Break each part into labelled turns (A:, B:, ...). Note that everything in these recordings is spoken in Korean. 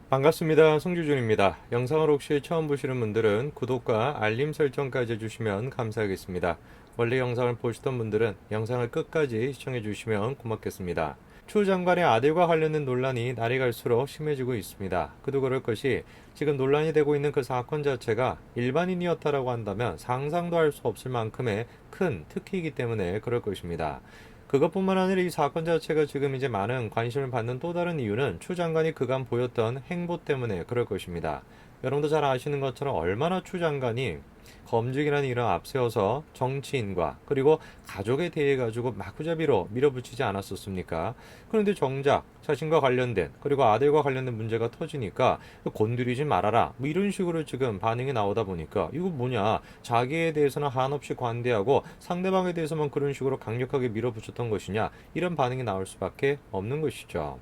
A: 반갑습니다. 송주준입니다. 영상을 혹시 처음 보시는 분들은 구독과 알림 설정까지 해주시면 감사하겠습니다. 원래 영상을 보시던 분들은 영상을 끝까지 시청해 주시면 고맙겠습니다. 추 장관의 아들과 관련된 논란이 날이 갈수록 심해지고 있습니다. 그도 그럴 것이 지금 논란이 되고 있는 그 사건 자체가 일반인이었다라고 한다면 상상도 할 수 없을 만큼의 큰 특혜이기 때문에 그럴 것입니다. 그것뿐만 아니라 이 사건 자체가 지금 이제 많은 관심을 받는 또 다른 이유는 추 장관이 그간 보였던 행보 때문에 그럴 것입니다. 여러분도 잘 아시는 것처럼 얼마나 추 장관이 검증이라는 일을 앞세워서 정치인과 그리고 가족에 대해 가지고 마구잡이로 밀어붙이지 않았었습니까? 그런데 정작 자신과 관련된 그리고 아들과 관련된 문제가 터지니까 건드리지 말아라 뭐 이런 식으로 지금 반응이 나오다 보니까 이거 뭐냐, 자기에 대해서는 한없이 관대하고 상대방에 대해서만 그런 식으로 강력하게 밀어붙였던 것이냐, 이런 반응이 나올 수밖에 없는 것이죠.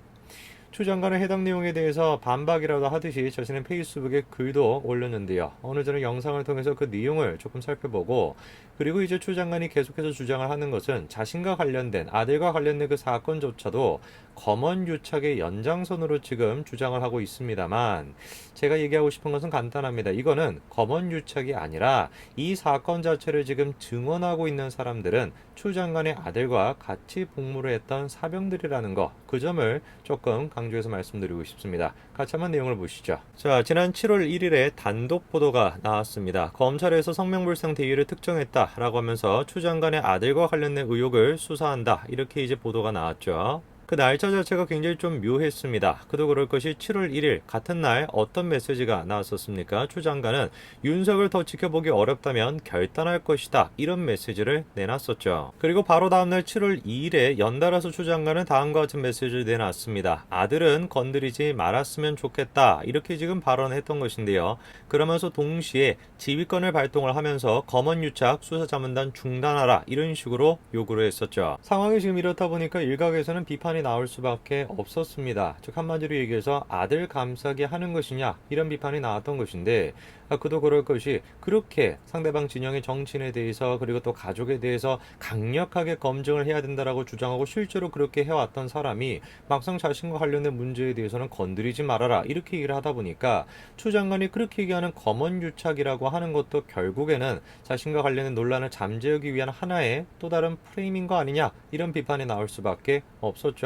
A: 추 장관은 해당 내용에 대해서 반박이라도 하듯이 자신의 페이스북에 글도 올렸는데요. 오늘 저는 영상을 통해서 그 내용을 조금 살펴보고, 그리고 이제 추 장관이 계속해서 주장을 하는 것은 자신과 관련된 아들과 관련된 그 사건조차도 검언 유착의 연장선으로 지금 주장을 하고 있습니다만, 제가 얘기하고 싶은 것은 간단합니다. 이거는 검언 유착이 아니라 이 사건 자체를 지금 증언하고 있는 사람들은 추 장관의 아들과 같이 복무를 했던 사병들이라는 거, 그 점을 조금 강조해서 말씀드리고 싶습니다. 같이 한번 내용을 보시죠. 자, 지난 7월 1일에 단독 보도가 나왔습니다. 검찰에서 성명불상 대위를 특정했다라고 하면서 추 장관의 아들과 관련된 의혹을 수사한다, 이렇게 이제 보도가 나왔죠. 그 날짜 자체가 굉장히 좀 묘했습니다. 그도 그럴 것이 7월 1일 같은 날 어떤 메시지가 나왔었습니까? 추 장관은 윤석을 더 지켜보기 어렵다면 결단할 것이다, 이런 메시지를 내놨었죠. 그리고 바로 다음날 7월 2일에 연달아서 추 장관은 다음과 같은 메시지를 내놨습니다. 아들은 건드리지 말았으면 좋겠다, 이렇게 지금 발언했던 것인데요. 그러면서 동시에 지휘권을 발동을 하면서 검언유착 수사자문단 중단하라, 이런 식으로 요구를 했었죠. 상황이 지금 이렇다 보니까 일각에서는 비판이 나올 수밖에 없었습니다. 즉 한마디로 얘기해서 아들 감싸기 하는 것이냐, 이런 비판이 나왔던 것인데, 그도 그럴 것이 그렇게 상대방 진영의 정치인에 대해서 그리고 또 가족에 대해서 강력하게 검증을 해야 된다라고 주장하고 실제로 그렇게 해왔던 사람이 막상 자신과 관련된 문제에 대해서는 건드리지 말아라, 이렇게 얘기를 하다 보니까 추 장관이 그렇게 얘기하는 검언유착이라고 하는 것도 결국에는 자신과 관련된 논란을 잠재우기 위한 하나의 또 다른 프레임인 거 아니냐, 이런 비판이 나올 수밖에 없었죠.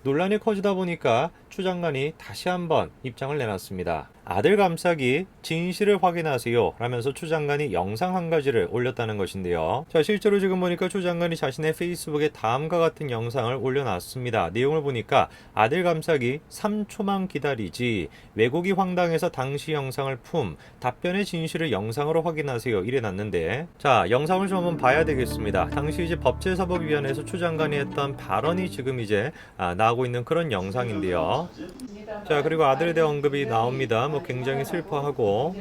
A: 논란이 커지다 보니까 추 장관이 다시 한번 입장을 내놨습니다. 아들 감싸기 진실을 확인하세요 라면서 추 장관이 영상 한 가지를 올렸다는 것인데요. 자, 실제로 지금 보니까 추 장관이 자신의 페이스북에 다음과 같은 영상을 올려놨습니다. 내용을 보니까 아들 감싸기 3초만 기다리지, 왜곡이 황당해서 당시 영상을 답변의 진실을 영상으로 확인하세요, 이래놨는데, 자, 영상을 좀 한번 봐야 되겠습니다. 당시 이제 법제사법위원회에서 추 장관이 했던 발언이 지금 이제 나오고 있는 그런 영상인데요. 자, 그리고 아들에 대한 언급이 나옵니다. 굉장히 슬퍼하고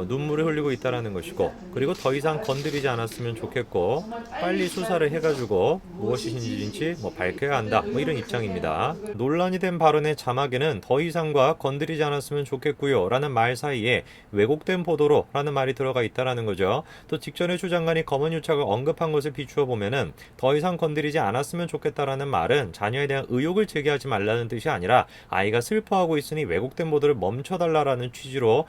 A: 눈물을 흘리고 있다라는 것이고, 그리고 더 이상 건드리지 않았으면 좋겠고 빨리 수사를 해가지고 무엇이 진실인지 밝혀야 한다, 이런 입장입니다. 논란이 된 발언의 자막에는 더 이상과 건드리지 않았으면 좋겠고요 라는 말 사이에 왜곡된 보도로 라는 말이 들어가 있다라는 거죠. 또 직전에 추 장관이 검언유착을 언급한 것을 비추어 보면은 더 이상 건드리지 않았으면 좋겠다라는 말은 자녀에 대한 의혹을 제기하지 말라는 뜻이 아니라 아이가 슬퍼하고 있으니 왜곡된 보도를 멈춰달라라는 취지로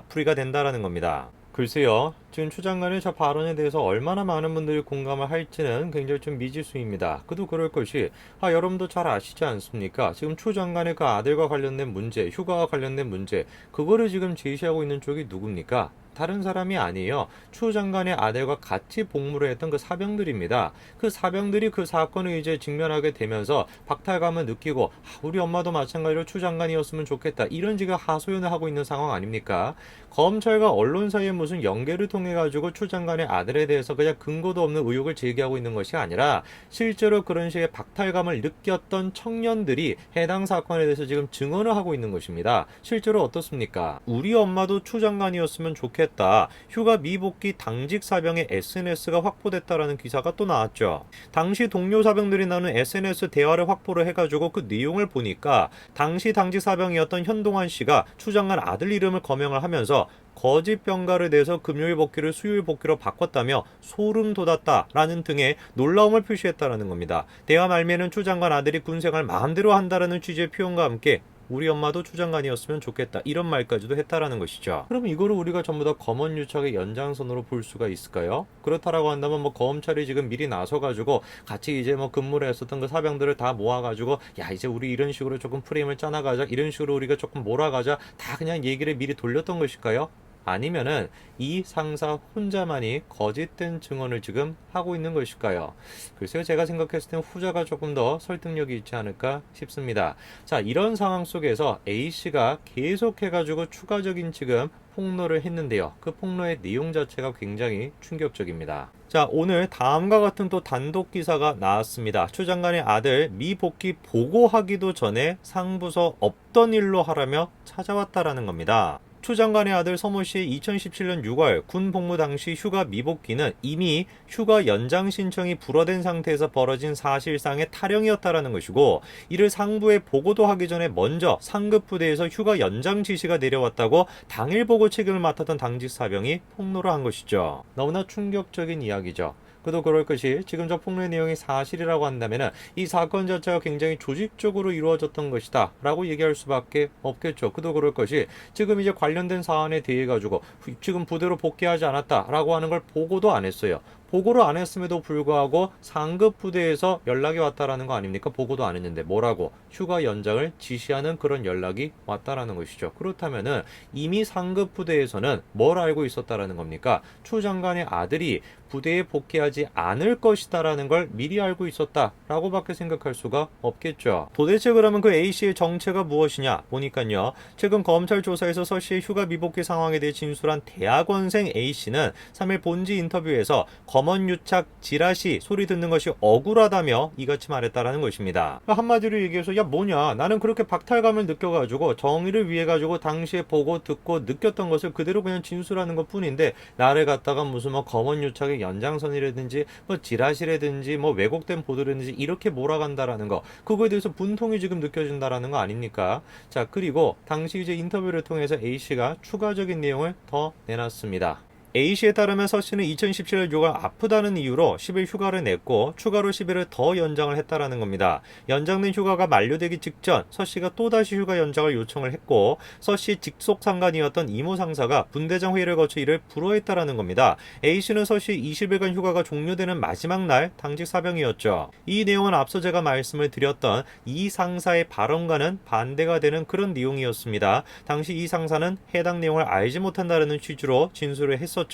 A: 풀이가 된다라는 겁니다. 글쎄요, 지금 추 장관의 저 발언에 대해서 얼마나 많은 분들이 공감을 할지는 굉장히 좀 미지수입니다. 그도 그럴 것이, 여러분도 잘 아시지 않습니까? 지금 추 장관의 그 아들과 관련된 문제, 휴가와 관련된 문제, 그거를 지금 제시하고 있는 쪽이 누굽니까? 다른 사람이 아니에요. 추 장관의 아들과 같이 복무를 했던 그 사병들입니다. 그 사병들이 그 사건을 이제 직면하게 되면서 박탈감을 느끼고 우리 엄마도 마찬가지로 추 장관이었으면 좋겠다, 이런 지금 하소연을 하고 있는 상황 아닙니까? 검찰과 언론 사이에 무슨 연계를 통해 가지고 추 장관의 아들에 대해서 그냥 근거도 없는 의혹을 제기하고 있는 것이 아니라 실제로 그런 식의 박탈감을 느꼈던 청년들이 해당 사건에 대해서 지금 증언을 하고 있는 것입니다. 실제로 어떻습니까? 우리 엄마도 추 장관이었으면 좋겠다, 휴가 미복귀 당직 사병의 SNS가 확보됐다라는 기사가 또 나왔죠. 당시 동료 사병들이 나눈 SNS 대화를 확보를 해가지고 그 내용을 보니까 당시 당직 사병이었던 현동환 씨가 추 장관 아들 이름을 거명을 하면서 거짓 병가를 내서 금요일 복귀를 수요일 복귀로 바꿨다며 소름 돋았다라는 등의 놀라움을 표시했다라는 겁니다. 대화 말미에는 추 장관 아들이 군생활 마음대로 한다라는 취지의 표현과 함께 우리 엄마도 추장관이었으면 좋겠다. 이런 말까지도 했다라는 것이죠. 그럼 이거를 우리가 전부 다 검언유착의 연장선으로 볼 수가 있을까요? 그렇다라고 한다면 뭐 검찰이 지금 미리 나서가지고 같이 이제 뭐 근무를 했었던 그 사병들을 다 모아가지고 야 이제 우리 이런 식으로 조금 프레임을 짜나가자, 이런 식으로 우리가 조금 몰아가자, 다 그냥 얘기를 미리 돌렸던 것일까요? 아니면은 이 상사 혼자만이 거짓된 증언을 지금 하고 있는 것일까요? 글쎄요, 제가 생각했을 땐 후자가 조금 더 설득력이 있지 않을까 싶습니다. 자, 이런 상황 속에서 A씨가 계속해가지고 추가적인 지금 폭로를 했는데요. 그 폭로의 내용 자체가 굉장히 충격적입니다. 자, 오늘 다음과 같은 또 단독 기사가 나왔습니다. 추 장관의 아들 미 복귀 보고하기도 전에 상부서 없던 일로 하라며 찾아왔다라는 겁니다. 추 장관의 아들 서모 씨의 2017년 6월 군 복무 당시 휴가 미복귀는 이미 휴가 연장 신청이 불어된 상태에서 벌어진 사실상의 탈영이었다라는 것이고, 이를 상부에 보고도 하기 전에 먼저 상급 부대에서 휴가 연장 지시가 내려왔다고 당일 보고 책임을 맡았던 당직 사병이 폭로를 한 것이죠. 너무나 충격적인 이야기죠. 그도 그럴 것이 지금 저 폭로의 내용이 사실이라고 한다면 이 사건 자체가 굉장히 조직적으로 이루어졌던 것이다 라고 얘기할 수밖에 없겠죠. 그도 그럴 것이 지금 이제 관련된 사안에 대해 가지고 지금 부대로 복귀하지 않았다 라고 하는 걸 보고도 안 했어요. 보고를 안 했음에도 불구하고 상급 부대에서 연락이 왔다라는 거 아닙니까? 보고도 안 했는데 뭐라고? 휴가 연장을 지시하는 그런 연락이 왔다라는 것이죠. 그렇다면은 이미 상급 부대에서는 뭘 알고 있었다라는 겁니까? 추 장관의 아들이 부대에 복귀하지 않을 것이다라는 걸 미리 알고 있었다라고 밖에 생각할 수가 없겠죠. 도대체 그러면 그 A씨의 정체가 무엇이냐 보니까요, 최근 검찰 조사에서 서 씨의 휴가 미복귀 상황에 대해 진술한 대학원생 A씨는 3일 본지 인터뷰에서 검언유착 지라시 소리 듣는 것이 억울하다며 이같이 말했다라는 것입니다. 한마디로 얘기해서 야 뭐냐, 나는 그렇게 박탈감을 느껴가지고 정의를 위해 가지고 당시에 보고 듣고 느꼈던 것을 그대로 그냥 진술하는 것 뿐인데, 나를 갖다가 무슨 뭐 검언유착의 연장선이라든지 뭐 지라시라든지 뭐 왜곡된 보도라든지 이렇게 몰아간다라는 거, 그거에 대해서 분통이 지금 느껴진다라는 거 아닙니까? 자, 그리고 당시 이제 인터뷰를 통해서 A씨가 추가적인 내용을 더 내놨습니다. A씨에 따르면 서 씨는 2017년 6월 아프다는 이유로 10일 휴가를 냈고 추가로 10일을 더 연장을 했다라는 겁니다. 연장된 휴가가 만료되기 직전 서 씨가 또다시 휴가 연장을 요청을 했고, 서 씨 직속 상관이었던 이모 상사가 분대장 회의를 거쳐 이를 불허했다라는 겁니다. A씨는 서 씨 20일간 휴가가 종료되는 마지막 날 당직 사병이었죠. 이 내용은 앞서 제가 말씀을 드렸던 이 상사의 발언과는 반대가 되는 그런 내용이었습니다. 당시 이 상사는 해당 내용을 알지 못한다는 취지로 진술을 했었죠.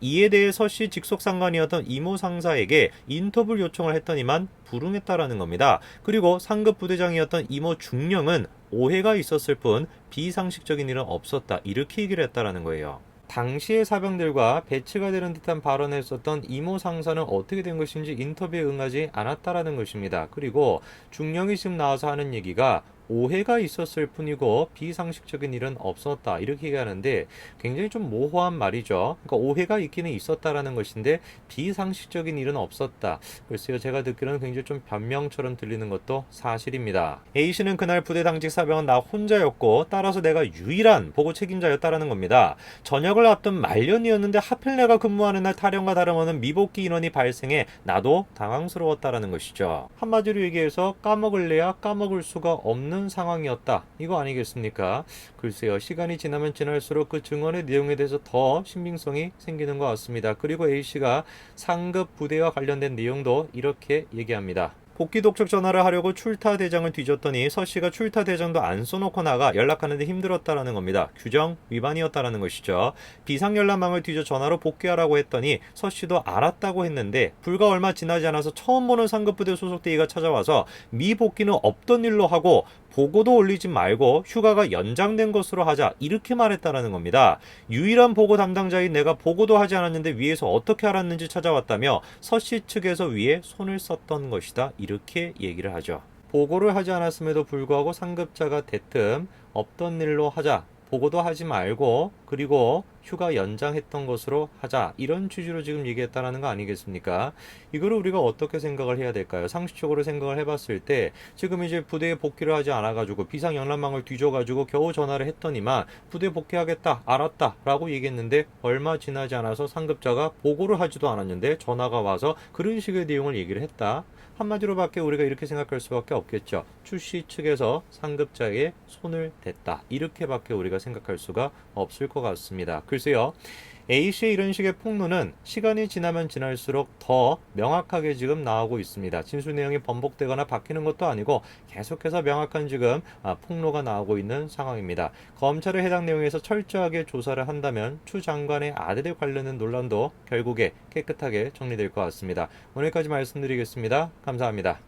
A: 이에 대해 서 씨 직속 상관이었던 이모 상사에게 인터뷰를 요청을 했더니만 불응했다라는 겁니다. 그리고 상급 부대장이었던 이모 중령은 오해가 있었을 뿐 비상식적인 일은 없었다, 이렇게 얘기를 했다라는 거예요. 당시의 사병들과 배치가 되는 듯한 발언을 했었던 이모 상사는 어떻게 된 것인지 인터뷰에 응하지 않았다라는 것입니다. 그리고 중령이 지금 나와서 하는 얘기가 오해가 있었을 뿐이고 비상식적인 일은 없었다, 이렇게 얘기하는데 굉장히 좀 모호한 말이죠. 그러니까 오해가 있기는 있었다라는 것인데 비상식적인 일은 없었다. 글쎄요, 제가 듣기로는 굉장히 좀 변명처럼 들리는 것도 사실입니다. A씨는 그날 부대 당직 사병은 나 혼자였고 따라서 내가 유일한 보고 책임자였다라는 겁니다. 전역을 앞둔 말년이었는데 하필 내가 근무하는 날 탈영과 다름없는 미복귀 인원이 발생해 나도 당황스러웠다라는 것이죠. 한마디로 얘기해서 까먹을래야 까먹을 수가 없는 상황이었다, 이거 아니겠습니까? 글쎄요, 시간이 지나면 지날수록 그 증언의 내용에 대해서 더 신빙성이 생기는 것 같습니다. 그리고 A씨가 상급 부대와 관련된 내용도 이렇게 얘기합니다. 복귀 독촉 전화를 하려고 출타 대장을 뒤졌더니 서 씨가 출타 대장도 안 써놓고 나가 연락하는데 힘들었다라는 겁니다. 규정 위반이었다라는 것이죠. 비상연락망을 뒤져 전화로 복귀하라고 했더니 서 씨도 알았다고 했는데 불과 얼마 지나지 않아서 처음 보는 상급부대 소속 대위가 찾아와서 미복귀는 없던 일로 하고 보고도 올리지 말고 휴가가 연장된 것으로 하자, 이렇게 말했다라는 겁니다. 유일한 보고 담당자인 내가 보고도 하지 않았는데 위에서 어떻게 알았는지 찾아왔다며 서 씨 측에서 위에 손을 썼던 것이다, 이렇게 얘기를 하죠. 보고를 하지 않았음에도 불구하고 상급자가 대뜸 없던 일로 하자, 보고도 하지 말고 그리고 휴가 연장했던 것으로 하자, 이런 취지로 지금 얘기했다라는 거 아니겠습니까? 이거를 우리가 어떻게 생각을 해야 될까요? 상식적으로 생각을 해봤을 때 지금 이제 부대에 복귀를 하지 않아가지고 비상연락망을 뒤져가지고 겨우 전화를 했더니만 부대에 복귀하겠다, 알았다 라고 얘기했는데 얼마 지나지 않아서 상급자가 보고를 하지도 않았는데 전화가 와서 그런 식의 내용을 얘기를 했다. 한마디로밖에 우리가 이렇게 생각할 수밖에 없겠죠. 추 씨 측에서 상급자의 손을 댔다. 이렇게밖에 우리가 생각할 수가 없을 것 같습니다. 글쎄요. A씨의 이런 식의 폭로는 시간이 지나면 지날수록 더 명확하게 지금 나오고 있습니다. 진술 내용이 번복되거나 바뀌는 것도 아니고 계속해서 명확한 지금 폭로가 나오고 있는 상황입니다. 검찰의 해당 내용에서 철저하게 조사를 한다면 추 장관의 아들에 관련된 논란도 결국에 깨끗하게 정리될 것 같습니다. 오늘까지 말씀드리겠습니다. 감사합니다.